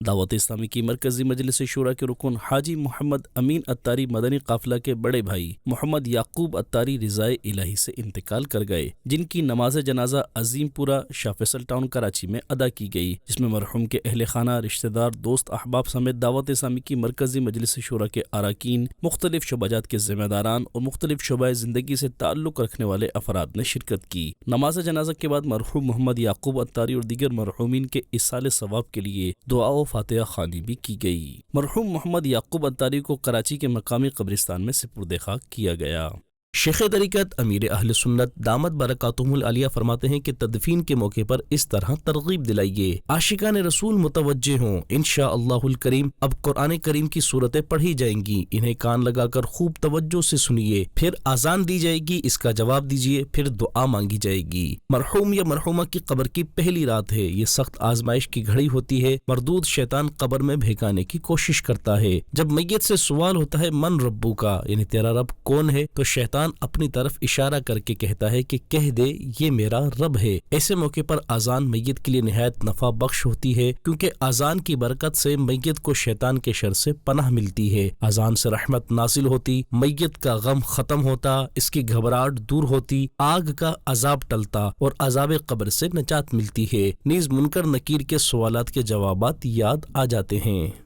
دعوت اسلامی کی مرکزی مجلس شورا کے رکن حاجی محمد امین اتاری مدنی قافلہ کے بڑے بھائی محمد یعقوب اتاری رضائے الہی سے انتقال کر گئے، جن کی نماز جنازہ عظیم پورہ شاہ فیصل ٹاؤن کراچی میں ادا کی گئی، جس میں مرحوم کے اہل خانہ، رشتہ دار، دوست احباب سمیت دعوت اسلامی کی مرکزی مجلس شورا کے اراکین، مختلف شعبہ جات کے ذمہ داران اور مختلف شعبۂ زندگی سے تعلق رکھنے والے افراد نے شرکت کی۔ نماز جنازہ کے بعد مرحوم محمد یعقوب اتاری اور دیگر مرحومین کے ایصال ثواب کے لیے دعا و فاتحہ خوانی بھی کی گئی۔ مرحوم محمد یعقوب اتاری کو کراچی کے مقامی قبرستان میں سپرد خاک کیا گیا۔ شیخ طریقت امیر اہل سنت دامت برکاتہم العالیہ فرماتے ہیں کہ تدفین کے موقع پر اس طرح ترغیب دلائیے، عاشقان رسول متوجہ ہوں، انشاءاللہ الکریم اب قرآن کریم کی صورتیں پڑھی جائیں گی، انہیں کان لگا کر خوب توجہ سے سنیے، پھر اذان دی جائے گی، اس کا جواب دیجیے، پھر دعا مانگی جائے گی۔ مرحوم یا مرحومہ کی قبر کی پہلی رات ہے، یہ سخت آزمائش کی گھڑی ہوتی ہے، مردود شیطان قبر میں بھیکانے کی کوشش کرتا ہے۔ جب میت سے سوال ہوتا ہے من ربو کا، یعنی تیرا رب کون ہے، تو شیطان اپنی طرف اشارہ کر کے کہتا ہے کہ کہہ دے یہ میرا رب ہے۔ ایسے موقع پر اذان میت کے لیے نہایت نفع بخش ہوتی ہے، کیونکہ اذان کی برکت سے میت کو شیطان کے شر سے پناہ ملتی ہے، اذان سے رحمت نازل ہوتی، میت کا غم ختم ہوتا، اس کی گھبراہٹ دور ہوتی، آگ کا عذاب ٹلتا اور عذاب قبر سے نجات ملتی ہے، نیز منکر نکیر کے سوالات کے جوابات یاد آ جاتے ہیں۔